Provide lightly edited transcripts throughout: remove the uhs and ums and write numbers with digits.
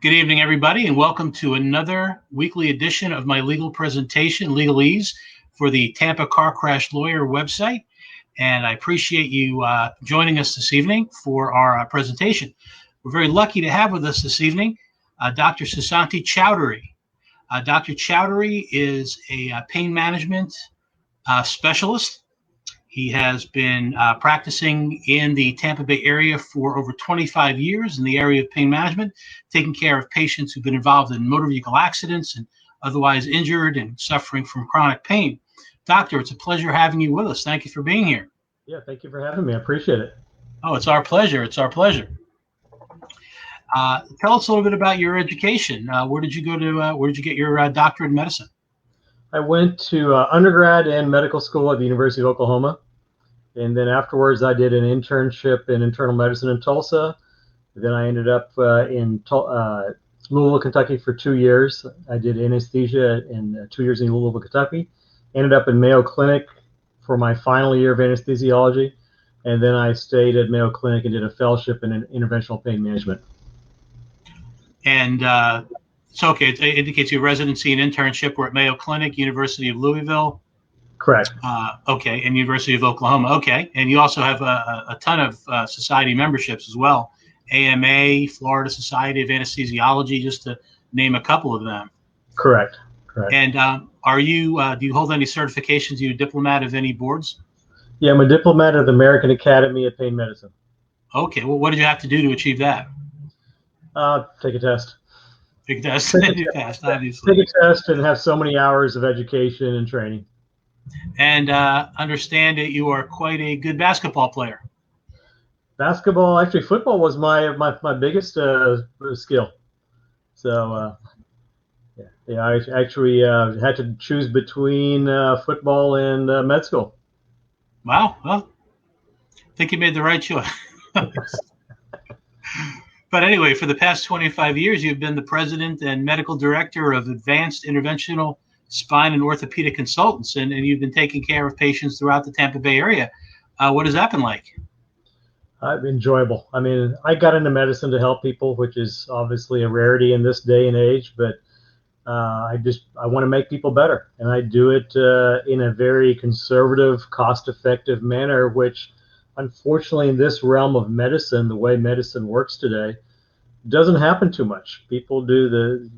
Good evening, everybody, and welcome to another weekly edition of my legal presentation, Legalese, for the Tampa Car Crash Lawyer website. And I appreciate you joining us this evening for our presentation. We're very lucky to have with us this evening Dr. Susanti Chowdhury. Dr. Chowdhury is a pain management specialist. He has been practicing in the Tampa Bay area for over 25 years in the area of pain management, taking care of patients who've been involved in motor vehicle accidents and otherwise injured and suffering from chronic pain. Doctor, it's a pleasure having you with us. Thank you for being here. Yeah, thank you for having me. I appreciate it. Oh, it's our pleasure. It's our pleasure. Tell us a little bit about your education. Where did you go to? Where did you get your doctorate in medicine? I went to undergrad and medical school at the University of Oklahoma. And then afterwards, I did an internship in internal medicine in Tulsa. Then I ended up in Louisville, Kentucky for 2 years. I did anesthesia in 2 years in Louisville, Kentucky. Ended up in Mayo Clinic for my final year of anesthesiology. And then I stayed at Mayo Clinic and did a fellowship in interventional pain management. And so, okay, it indicates your residency and internship were at Mayo Clinic, University of Louisville. Correct. Okay, and University of Oklahoma. Okay, and you also have a ton of society memberships as well. AMA, Florida Society of Anesthesiology, just to name a couple of them. Correct. And do you hold any certifications? Are you a diplomat of any boards? Yeah, I'm a diplomat of the American Academy of Pain Medicine. Okay, well, what did you have to do to achieve that? Take a test. Take a test. Obviously. Take a test and have so many hours of education and training. And understand that you are quite a good basketball player. Basketball, actually, football was my biggest skill. So, I actually had to choose between football and med school. Wow. Well, I think you made the right choice. But anyway, for the past 25 years, you've been the president and medical director of Advanced Interventional Spine and Orthopedic Consultants, and you've been taking care of patients throughout the Tampa Bay area. What has that been like? Enjoyable. I mean, I got into medicine to help people, which is obviously a rarity in this day and age, but I want to make people better, and I do it in a very conservative, cost-effective manner, which unfortunately in this realm of medicine, the way medicine works today, doesn't happen too much. People do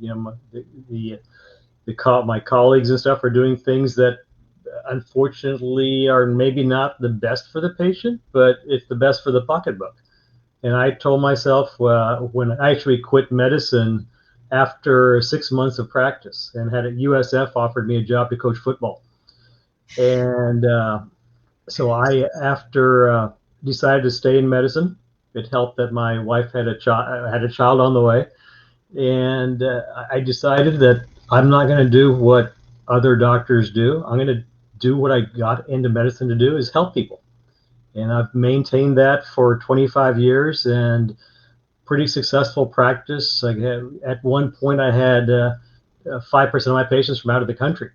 my colleagues and stuff are doing things that unfortunately are maybe not the best for the patient, but it's the best for the pocketbook. And I told myself when I actually quit medicine after 6 months of practice and had a USF offered me a job to coach football. And so I, after decided to stay in medicine. It helped that my wife had a child on the way. And I decided that I'm not going to do what other doctors do. I'm going to do what I got into medicine to do, is help people. And I've maintained that for 25 years and pretty successful practice. At one point, I had 5% of my patients from out of the country.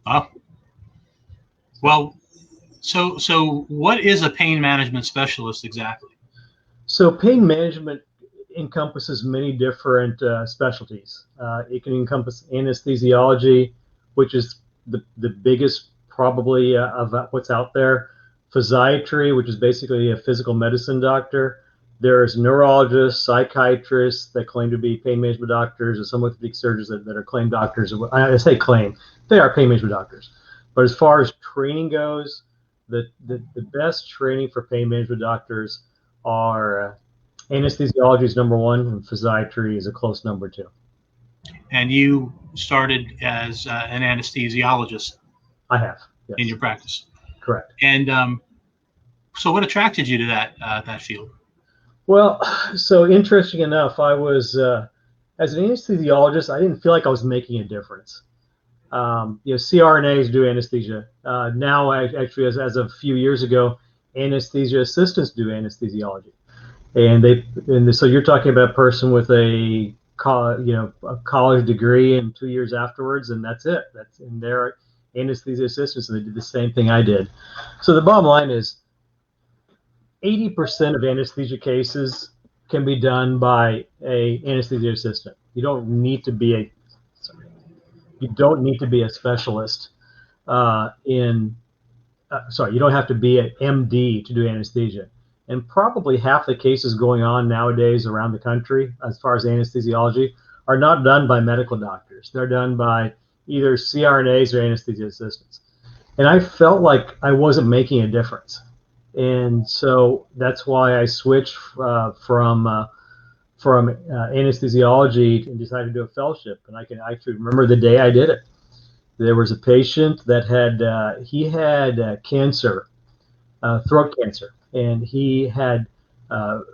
Wow. Well, so what is a pain management specialist exactly? So pain management encompasses many different specialties. It can encompass anesthesiology, which is the biggest probably of what's out there. Physiatry, which is basically a physical medicine doctor. There's neurologists, psychiatrists that claim to be pain management doctors, and some orthopedic surgeons that are claimed doctors. I say claim, they are pain management doctors. But as far as training goes, the best training for pain management doctors are anesthesiology is number one, and physiatry is a close number two. And you started as an anesthesiologist. I have, yes. In your practice. Correct. And so what attracted you to that field? Well, so interesting enough, I was, as an anesthesiologist, I didn't feel like I was making a difference. CRNAs do anesthesia. Now, actually, as of a few years ago, anesthesia assistants do anesthesiology. And so you're talking about a person with a college degree and 2 years afterwards, and that's it. And they're anesthesia assistants, and they did the same thing I did. So the bottom line is 80% of anesthesia cases can be done by a anesthesia assistant. You don't need to be a specialist you don't have to be an MD to do anesthesia. And probably half the cases going on nowadays around the country, as far as anesthesiology, are not done by medical doctors. They're done by either CRNAs or anesthesia assistants. And I felt like I wasn't making a difference. And so that's why I switched from anesthesiology and decided to do a fellowship. And I can actually remember the day I did it. There was a patient that had cancer, throat cancer, and he had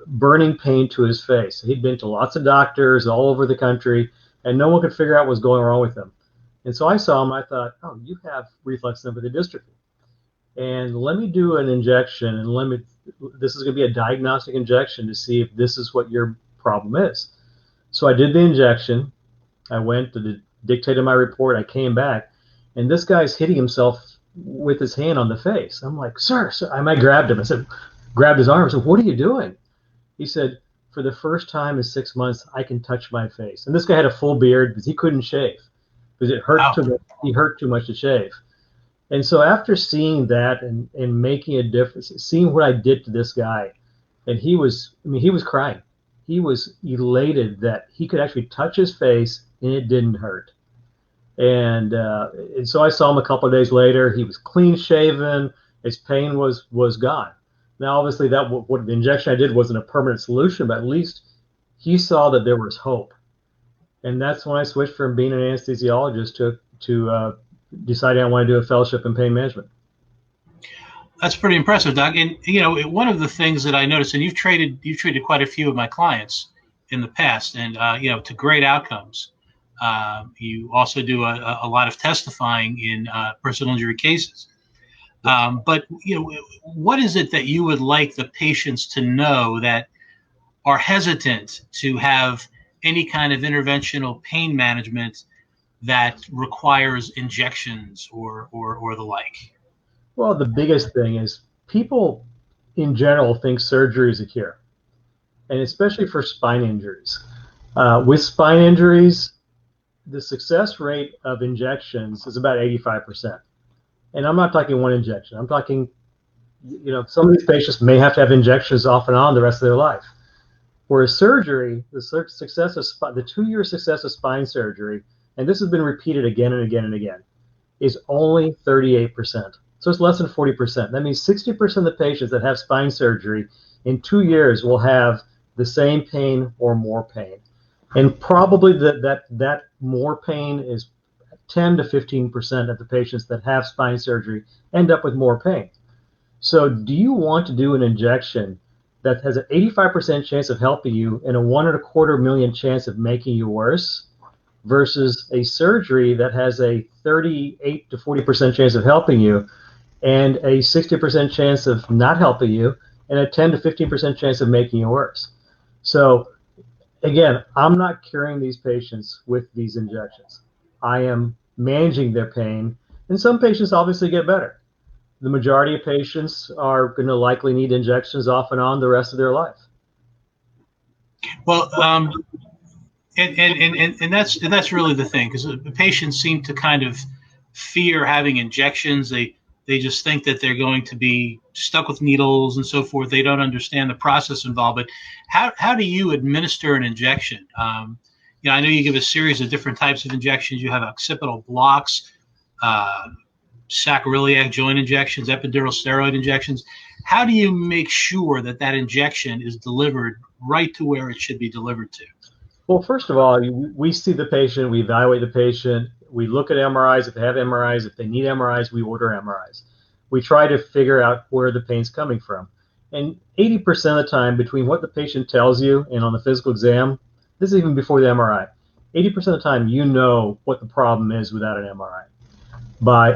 burning pain to his face. He'd been to lots of doctors all over the country, and no one could figure out what was going wrong with him. And so I saw him. I thought, oh, you have reflex lymphodystrophy, and let me do an injection, and this is going to be a diagnostic injection to see if this is what your problem is. So I did the injection. I went to dictated my report. I came back, and this guy's hitting himself with his hand on the face. I'm like, sir. I grabbed him. I said, grabbed his arm. I said, what are you doing? He said, for the first time in 6 months, I can touch my face. And this guy had a full beard because he couldn't shave because it hurt too much. He hurt too much to shave. And so after seeing that and making a difference, seeing what I did to this guy, and he was crying. He was elated that he could actually touch his face and it didn't hurt. And so I saw him a couple of days later. He was clean shaven. His pain was gone. Now, obviously, what the injection I did wasn't a permanent solution, but at least he saw that there was hope. And that's when I switched from being an anesthesiologist to deciding I want to do a fellowship in pain management. That's pretty impressive, Doc. And one of the things that I noticed, and you've treated quite a few of my clients in the past, and to great outcomes. You also do a lot of testifying in personal injury cases. But what is it that you would like the patients to know that are hesitant to have any kind of interventional pain management that requires injections or the like? Well, the biggest thing is people in general think surgery is a cure, and especially for spine injuries. With spine injuries, the success rate of injections is about 85%. And I'm not talking one injection. I'm talking, some of these patients may have to have injections off and on the rest of their life. Whereas surgery, the 2-year success of spine surgery, and this has been repeated again and again and again, is only 38%. So it's less than 40%. That means 60% of the patients that have spine surgery in 2 years will have the same pain or more pain. And probably that more pain is 10 to 15% of the patients that have spine surgery end up with more pain. So do you want to do an injection that has an 85% chance of helping you and a 1.25 million chance of making you worse versus a surgery that has a 38 to 40% chance of helping you and a 60% chance of not helping you and a 10 to 15% chance of making you worse? So again, I'm not curing these patients with these injections. I am managing their pain, and some patients obviously get better. The majority of patients are going to likely need injections off and on the rest of their life. Well, and that's really the thing, because the patients seem to kind of fear having injections. They just think that they're going to be stuck with needles and so forth. They don't understand the process involved. But how do you administer an injection? I know you give a series of different types of injections. You have occipital blocks, sacroiliac joint injections, epidural steroid injections. How do you make sure that injection is delivered right to where it should be delivered to? Well, first of all, we see the patient, we evaluate the patient, we look at MRIs. If they have MRIs, if they need MRIs, we order MRIs. We try to figure out where the pain's coming from. And 80% of the time, between what the patient tells you and on the physical exam, this is even before the MRI, 80% of the time you know what the problem is without an MRI.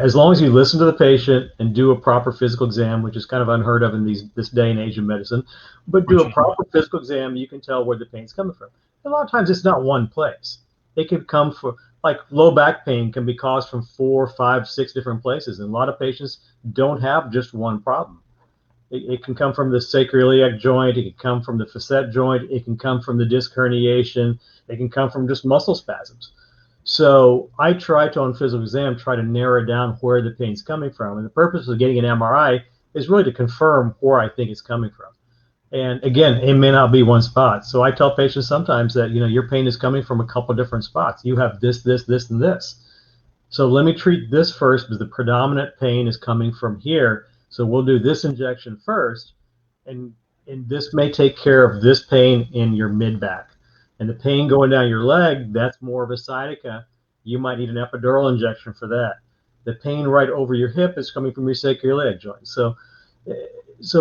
As long as you listen to the patient and do a proper physical exam, which is kind of unheard of in this day and age of medicine, but do a proper physical exam, you can tell where the pain's coming from. A lot of times it's not one place. It can come from, like low back pain can be caused from 4, 5, 6 different places. And a lot of patients don't have just one problem. It can come from the sacroiliac joint. It can come from the facet joint. It can come from the disc herniation. It can come from just muscle spasms. So I try to, on physical exam, try to narrow down where the pain's coming from. And the purpose of getting an MRI is really to confirm where I think it's coming from. And again, it may not be one spot. So I tell patients sometimes that, your pain is coming from a couple different spots. You have this, this, this, and this. So let me treat this first because the predominant pain is coming from here. So we'll do this injection first, and this may take care of this pain in your mid-back. And the pain going down your leg, that's more of a sciatica. You might need an epidural injection for that. The pain right over your hip is coming from your sacroiliac joint. So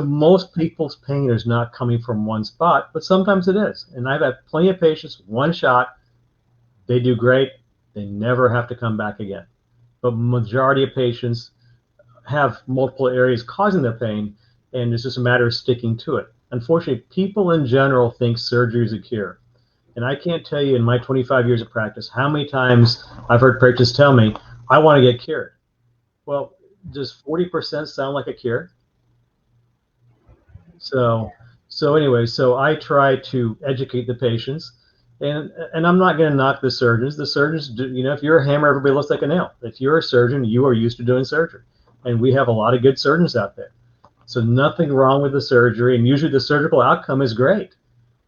most people's pain is not coming from one spot, but sometimes it is. And I've had plenty of patients, one shot, they do great, they never have to come back again. But majority of patients have multiple areas causing their pain, and it's just a matter of sticking to it. Unfortunately, people in general think surgery is a cure. And I can't tell you in my 25 years of practice how many times I've heard practitioners tell me, I want to get cured. Well, does 40% sound like a cure? So anyway, I try to educate the patients, and I'm not going to knock the surgeons. The surgeons do, if you're a hammer, everybody looks like a nail. If you're a surgeon, you are used to doing surgery. And we have a lot of good surgeons out there. So nothing wrong with the surgery, and usually the surgical outcome is great.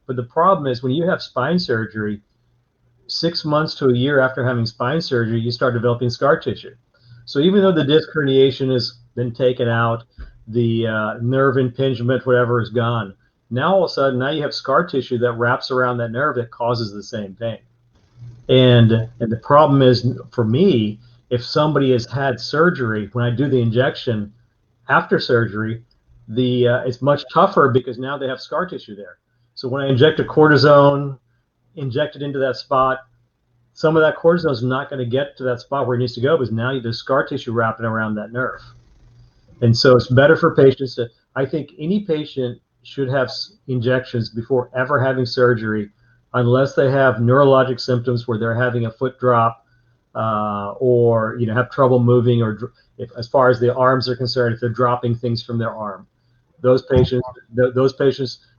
But the problem is when you have spine surgery, 6 months to a year after having spine surgery, you start developing scar tissue. So even though the disc herniation has been taken out, the nerve impingement, whatever, is gone, now all of a sudden, now you have scar tissue that wraps around that nerve that causes the same pain. And the problem is, for me, if somebody has had surgery, when I do the injection after surgery, it's much tougher because now they have scar tissue there. So when I inject a cortisone, inject it into that spot, some of that cortisone is not going to get to that spot where it needs to go because now there's scar tissue wrapping around that nerve. And so it's better for patients to, I think any patient should have injections before ever having surgery, unless they have neurologic symptoms where they're having a foot drop, or have trouble moving, or as far as the arms are concerned, if they're dropping things from their arm. Those patients,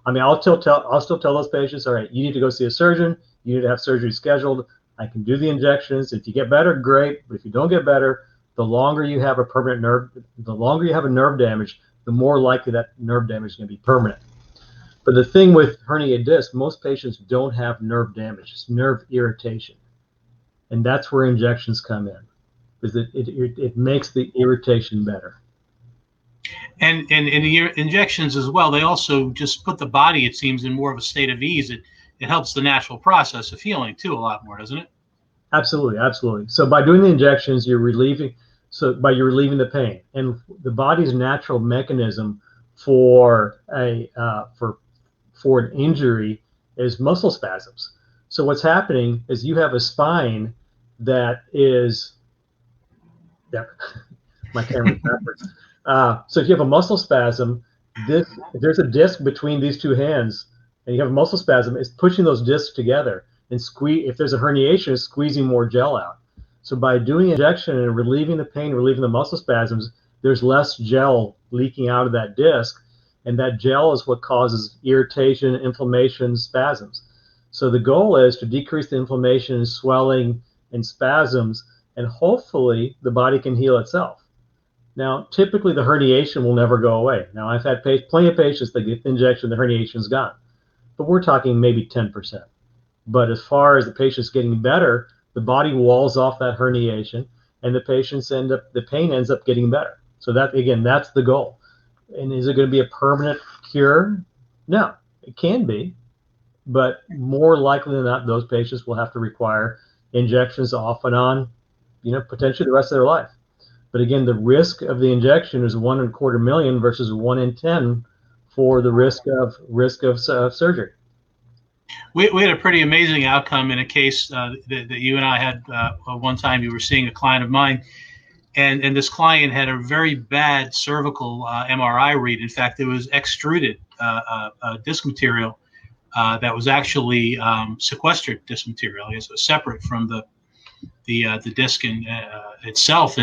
I mean, I'll still tell those patients, all right, you need to go see a surgeon. You need to have surgery scheduled. I can do the injections. If you get better, great. But if you don't get better, the longer you have a permanent nerve, the longer you have a nerve damage, the more likely that nerve damage is going to be permanent. But the thing with herniated disc, most patients don't have nerve damage. It's nerve irritation. And that's where injections come in, because it makes the irritation better. And in the injections as well, they also just put the body, it seems, in more of a state of ease. It helps the natural process of healing too a lot more, doesn't it? Absolutely, absolutely. So by doing the injections, you're relieving the pain, and the body's natural mechanism for an injury is muscle spasms. So what's happening is you have a spine that is, my camera's backwards. So if you have a muscle spasm, if there's a disc between these two hands, and you have a muscle spasm, it's pushing those discs together and squeeze. If there's a herniation, it's squeezing more gel out. So by doing injection and relieving the pain, relieving the muscle spasms, there's less gel leaking out of that disc, and that gel is what causes irritation, inflammation, spasms. So the goal is to decrease the inflammation, swelling, and spasms, and hopefully the body can heal itself. Now, typically the herniation will never go away. Now, I've had plenty of patients that get the injection, the herniation's gone. But we're talking maybe 10%. But as far as the patient's getting better, the body walls off that herniation, and the pain ends up getting better. So that, again, that's the goal. And is it going to be a permanent cure? No, it can be. But more likely than not, those patients will have to require injections off and on, potentially the rest of their life. But again, the risk of the injection is 1 in a quarter million versus 1 in 10 for the risk of surgery. We had a pretty amazing outcome in a case that you and I had one time. You were seeing a client of mine, and this client had a very bad cervical MRI read. In fact, it was extruded disc material that was actually sequestered disc material. It's separate from the disc itself,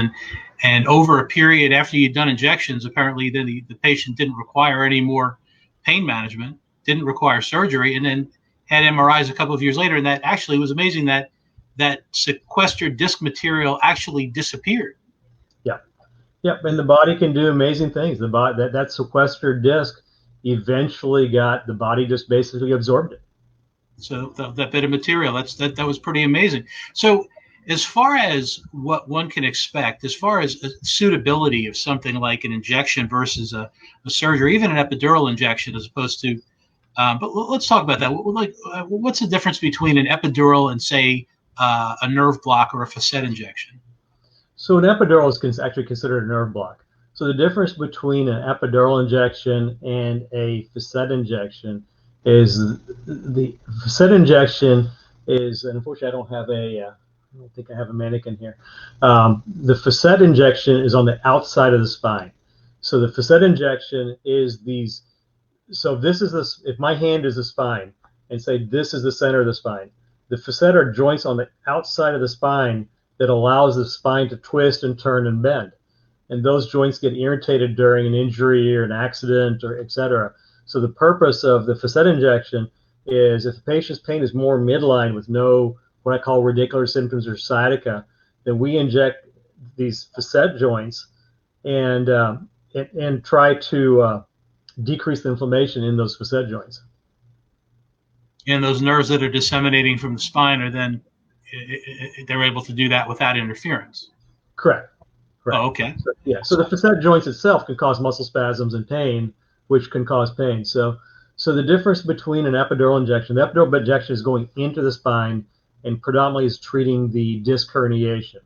and over a period after you'd done injections, apparently then the patient didn't require any more pain management, didn't require surgery, and then had MRIs a couple of years later, and that actually was amazing that that sequestered disc material actually disappeared. Yeah, yeah, and the body can do amazing things. The body that sequestered disc eventually the body just basically absorbed it. So that bit of material, that was pretty amazing. So as far as what one can expect, as far as suitability of something like an injection versus a surgery, even an epidural injection, as opposed to, but let's talk about that. What's the difference between an epidural and, say, a nerve block or a facet injection? So an epidural is actually considered a nerve block. So the difference between an epidural injection and a facet injection is the facet injection is, and unfortunately I don't think I have a mannequin here. The facet injection is on the outside of the spine. So the facet injection is these, so this is this, if my hand is the spine and say this is the center of the spine, the facet are joints on the outside of the spine that allows the spine to twist and turn and bend. And those joints get irritated during an injury or an accident or et cetera. So the purpose of the facet injection is if the patient's pain is more midline with no what I call radicular symptoms or sciatica, then we inject these facet joints and try to decrease the inflammation in those facet joints. And those nerves that are disseminating from the spine are then, they're able to do that without interference. Correct. Oh, okay. So, yeah. So the facet joints itself can cause muscle spasms and pain, which can cause pain. So the difference between an epidural injection, the epidural injection is going into the spine and predominantly is treating the disc herniation,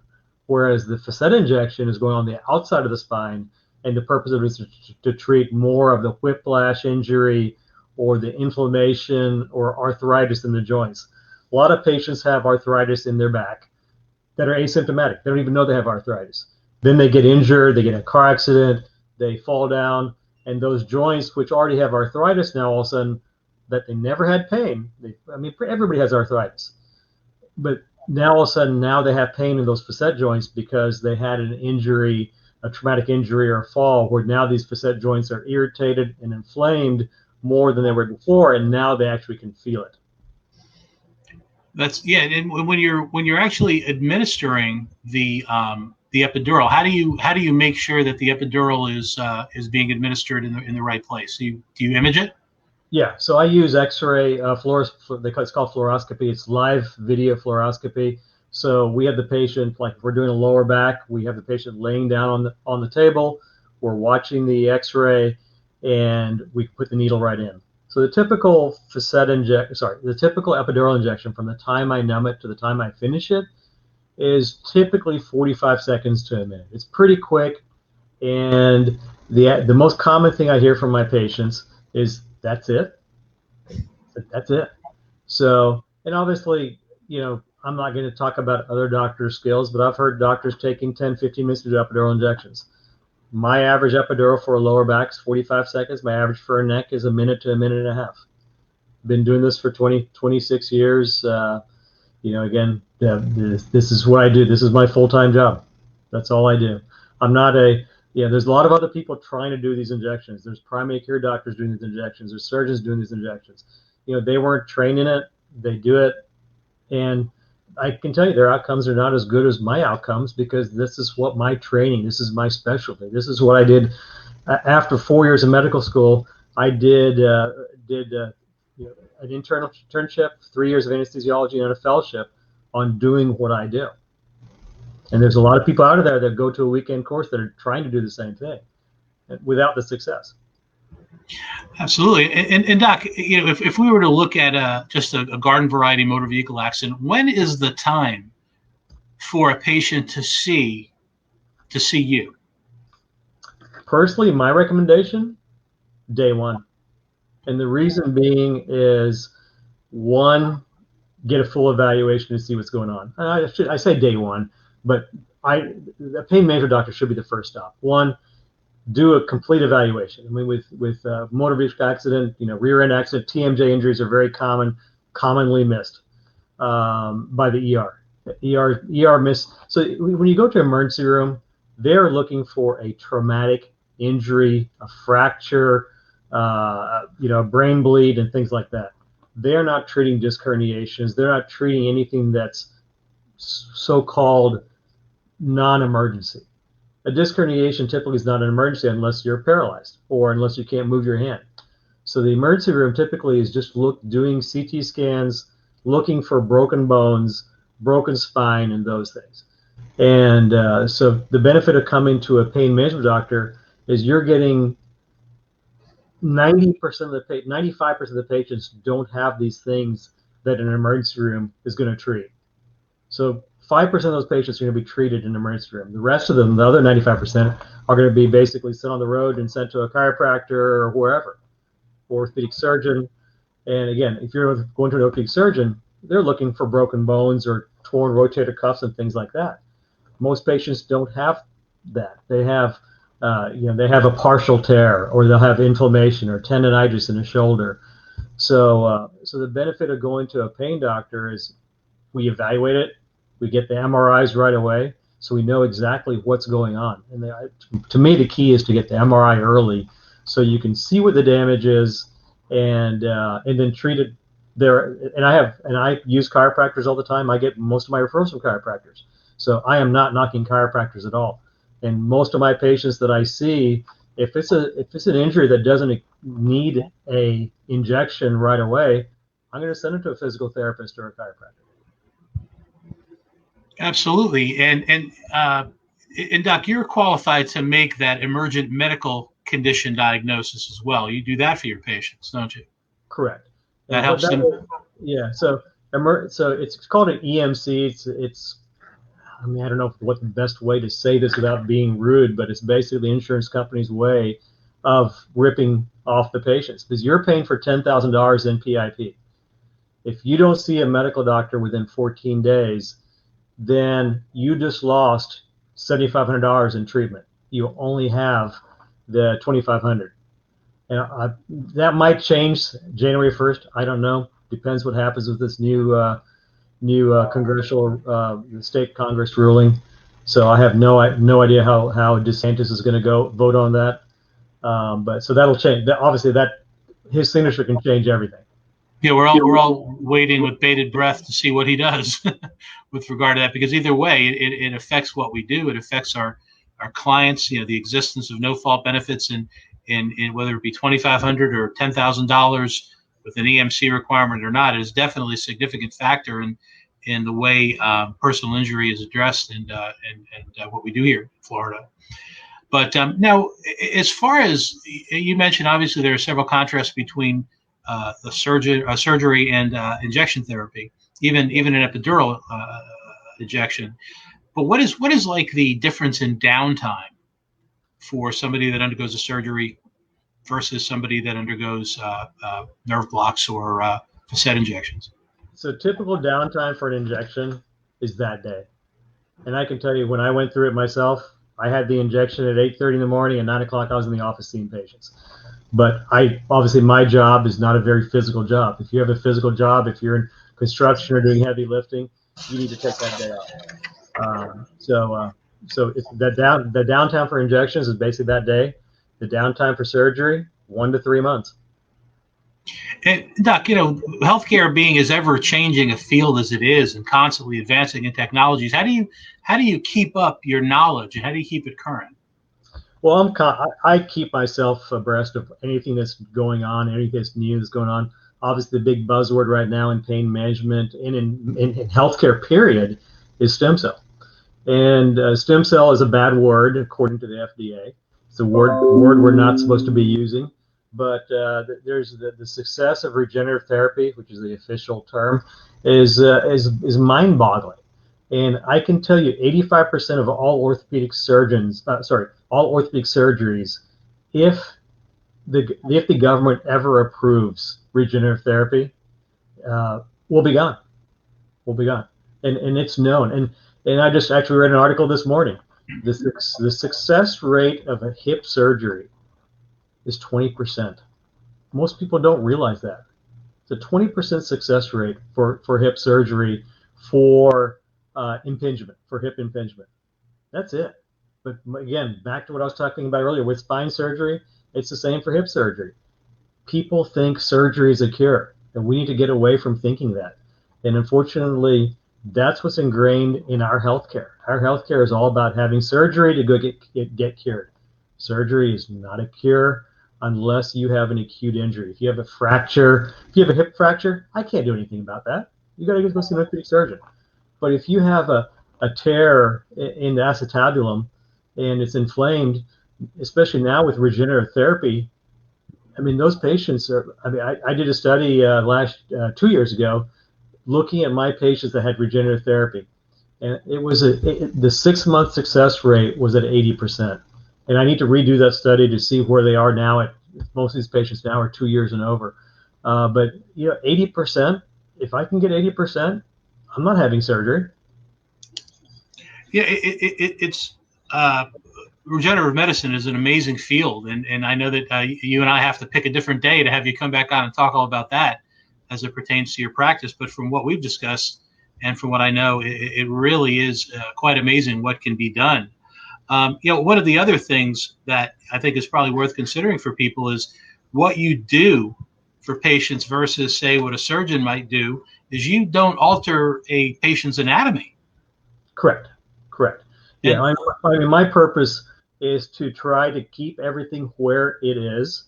whereas the facet injection is going on the outside of the spine, and the purpose of it is to treat more of the whiplash injury or the inflammation or arthritis in the joints. A lot of patients have arthritis in their back that are asymptomatic. They don't even know they have arthritis. Then they get injured, they get in a car accident, they fall down, and those joints, which already have arthritis now, all of a sudden, that they never had pain. Everybody has arthritis. But now all of a sudden, now they have pain in those facet joints because they had an injury, a traumatic injury or a fall, where now these facet joints are irritated and inflamed more than they were before, and now they actually can feel it. That's, yeah. And when you're actually administering the epidural, how do you make sure that the epidural is being administered in the right place? Do you image it? Yeah, so I use X-ray it's called fluoroscopy. It's live video fluoroscopy. So we have the patient, like if we're doing a lower back, we have the patient laying down on the table. We're watching the X-ray, and we put the needle right in. So the typical the typical epidural injection from the time I numb it to the time I finish it is typically 45 seconds to a minute. It's pretty quick, and the most common thing I hear from my patients is, that's it? That's it. So, and obviously, I'm not going to talk about other doctors' skills, but I've heard doctors taking 10, 15 minutes to do epidural injections. My average epidural for a lower back is 45 seconds. My average for a neck is a minute to a minute and a half. Been doing this for 26 years. Again, this is what I do. This is my full-time job. That's all I do. I'm not there's a lot of other people trying to do these injections. There's primary care doctors doing these injections. There's surgeons doing these injections. They weren't trained in it. They do it. And I can tell you their outcomes are not as good as my outcomes, because this is what my training, this is my specialty. This is what I did after 4 years of medical school. I did an internship, 3 years of anesthesiology, and a fellowship on doing what I do. And there's a lot of people out there that go to a weekend course that are trying to do the same thing without the success. Absolutely. And Doc, if we were to look at just a garden variety motor vehicle accident, when is the time for a patient to see you? Personally, my recommendation, day one. And the reason being is, one, get a full evaluation to see what's going on. I say day one, but the pain management doctor should be the first stop. One, do a complete evaluation. With motor vehicle accident, rear end accident, TMJ injuries are very commonly missed by the ER. ER miss. So when you go to emergency room, they're looking for a traumatic injury, a fracture, a brain bleed, and things like that. They're not treating disc herniations. They're not treating anything that's so-called non-emergency. A disc herniation typically is not an emergency unless you're paralyzed or unless you can't move your hand. So the emergency room typically is just doing CT scans, looking for broken bones, broken spine, and those things. And so the benefit of coming to a pain management doctor is you're getting 90% of the 95% of the patients don't have these things that an emergency room is going to treat. So 5% of those patients are going to be treated in the emergency room. The rest of them, the other 95%, are going to be basically sent on the road and sent to a chiropractor or wherever, orthopedic surgeon. And again, if you're going to an orthopedic surgeon, they're looking for broken bones or torn rotator cuffs and things like that. Most patients don't have that. They have, they have a partial tear, or they'll have inflammation or tendonitis in the shoulder. So the benefit of going to a pain doctor is we evaluate it, we get the MRIs right away, so we know exactly what's going on. And to me, the key is to get the MRI early, so you can see what the damage is, and then treat it there. And I use chiropractors all the time. I get most of my referrals from chiropractors. So I am not knocking chiropractors at all. And most of my patients that I see, if it's an injury that doesn't need a injection right away, I'm going to send them to a physical therapist or a chiropractor. Absolutely. And Doc, you're qualified to make that emergent medical condition diagnosis as well. You do that for your patients, don't you? Correct. That helps them. Yeah. So it's called an EMC. It's I mean, I don't know what the best way to say this without being rude, but it's basically the insurance company's way of ripping off the patients, because you're paying for $10,000 in PIP. If you don't see a medical doctor within 14 days, then you just lost $7,500 in treatment. You only have the $2,500. And that might change January 1st. I don't know. Depends what happens with this new congressional state Congress ruling. So I have no idea how DeSantis is going to vote on that. But so that'll change. Obviously, his signature can change everything. Yeah, we're all waiting with bated breath to see what he does with regard to that, because either way, it affects what we do. It affects our clients. The existence of no fault benefits in whether it be $2,500 or $10,000 with an EMC requirement or not, is definitely a significant factor in the way personal injury is addressed and what we do here in Florida. But now, as far as you mentioned, obviously there are several contrasts between the surgery and injection therapy, even an epidural injection. But what is like the difference in downtime for somebody that undergoes a surgery versus somebody that undergoes nerve blocks or facet injections? So typical downtime for an injection is that day. And I can tell you, when I went through it myself, I had the injection at 8:30 in the morning, and 9 o'clock I was in the office seeing patients. But obviously my job is not a very physical job. If you have a physical job, if you're in construction or doing heavy lifting, you need to take that day off. So it's the downtime for injections is basically that day. The downtime for surgery, 1 to 3 months. And Doc, healthcare being as ever changing a field as it is and constantly advancing in technologies, how do you keep up your knowledge, and how do you keep it current? Well, I keep myself abreast of anything that's going on, anything that's new that's going on. Obviously, the big buzzword right now in pain management and in healthcare, period, is stem cell. And stem cell is a bad word according to the FDA. It's a word we're not supposed to be using. But there's the success of regenerative therapy, which is the official term, is mind-boggling. And I can tell you, 85% of all orthopedic surgeons, all orthopedic surgeries, if the government ever approves regenerative therapy, will be gone. Will be gone. And it's known. And I just actually read an article this morning. The success rate of a hip surgery is 20%. Most people don't realize that. It's a 20% success rate for hip surgery for impingement, for hip impingement. That's it. But again, back to what I was talking about earlier with spine surgery, it's the same for hip surgery. People think surgery is a cure, and we need to get away from thinking that. And unfortunately, that's what's ingrained in our healthcare. Our healthcare is all about having surgery to go get cured. Surgery is not a cure unless you have an acute injury. If you have a fracture, if you have a hip fracture, I can't do anything about that. You got to go see an orthopedic surgeon. But if you have a tear in the acetabulum and it's inflamed, especially now with regenerative therapy, I mean, those patients are, I mean, I did a study 2 years ago looking at my patients that had regenerative therapy. And it was the 6-month success rate was at 80%. And I need to redo that study to see where they are now. Most of these patients now are 2 years and over. But, 80%, if I can get 80%, I'm not having surgery. Yeah, it's regenerative medicine is an amazing field, and I know that you and I have to pick a different day to have you come back on and talk all about that as it pertains to your practice. But from what we've discussed and from what I know, it really is quite amazing what can be done. One of the other things that I think is probably worth considering for people is what you do for patients versus, say, what a surgeon might do is you don't alter a patient's anatomy. Correct. Yeah, I mean, my purpose is to try to keep everything where it is,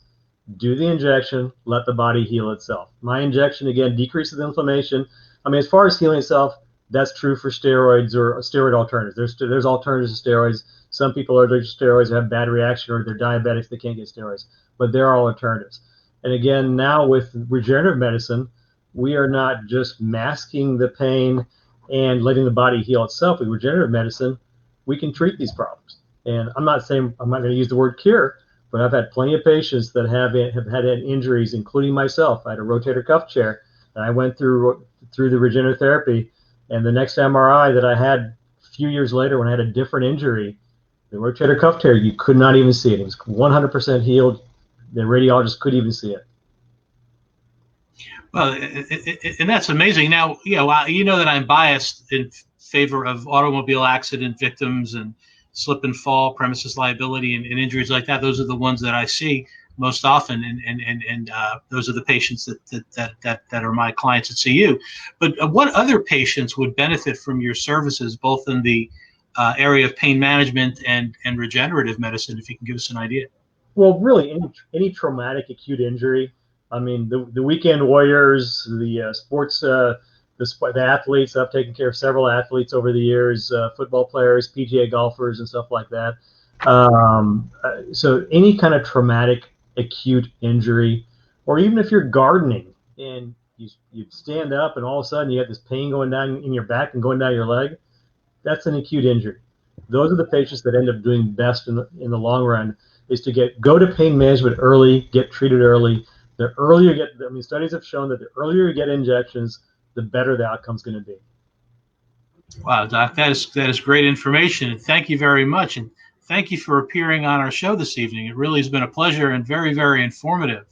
do the injection, let the body heal itself. My injection, again, decreases inflammation. I mean, as far as healing itself, that's true for steroids or steroid alternatives. There's alternatives to steroids. Some people are allergic to steroids, have bad reaction, or they're diabetics, they can't get steroids. But there are alternatives. And again, now with regenerative medicine, we are not just masking the pain and letting the body heal itself. With regenerative medicine, we can treat these problems. And I'm not saying, I'm not going to use the word cure, but I've had plenty of patients that have had injuries, including myself. I had a rotator cuff chair, and I went through the regenerative therapy. And the next MRI that I had a few years later, when I had a different injury, the rotator cuff tear, you could not even see it. It was 100% healed. The radiologist couldn't even see it. Well, and that's amazing. Now, you know that I'm biased in favor of automobile accident victims and slip and fall, premises liability, and injuries like that. Those are the ones that I see most often, and those are the patients that are my clients at CU. But what other patients would benefit from your services, both in the area of pain management and regenerative medicine, if you can give us an idea? Well, really, any traumatic acute injury. I mean, the weekend warriors, the sports, the athletes. I've taken care of several athletes over the years, football players, PGA golfers, and stuff like that. So any kind of traumatic acute injury, or even if you're gardening and you stand up and all of a sudden you have this pain going down in your back and going down your leg, that's an acute injury. Those are the patients that end up doing best in the long run, is to go to pain management early, get treated early. The earlier you get, I mean, studies have shown that the earlier you get injections, the better the outcome's going to be. Wow, Doc, that is great information, and thank you very much, and thank you for appearing on our show this evening. It really has been a pleasure and very, very informative.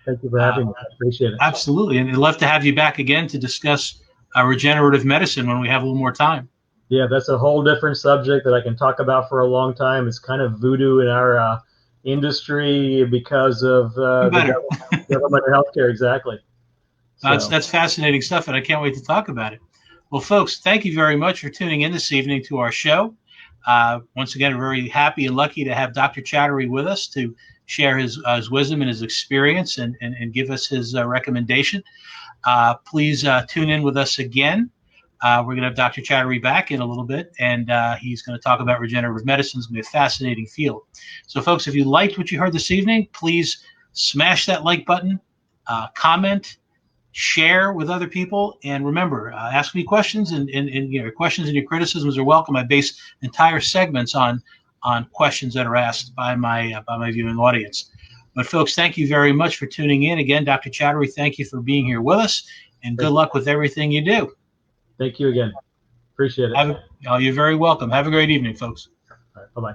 Thank you for having me. I appreciate it. Absolutely, and I'd love to have you back again to discuss regenerative medicine when we have a little more time. Yeah, that's a whole different subject that I can talk about for a long time. It's kind of voodoo in our industry because of the government and healthcare. Exactly. So. That's fascinating stuff, and I can't wait to talk about it. Well, folks, thank you very much for tuning in this evening to our show. Once again, we're very happy and lucky to have Dr. Chowdhury with us to share his wisdom and his experience and give us his recommendation. Please tune in with us again. We're going to have Dr. Chowdhury back in a little bit, and he's going to talk about regenerative medicine. It's going to be a fascinating field. So, folks, if you liked what you heard this evening, please smash that like button, comment, share with other people, and remember, ask me questions, and your questions and your criticisms are welcome. I base entire segments on questions that are asked by my viewing audience. But, folks, thank you very much for tuning in. Again, Dr. Chowdhury, thank you for being here with us, and good luck with everything you do. Thank you again. Appreciate it. You're very welcome. Have a great evening, folks. All right, bye-bye.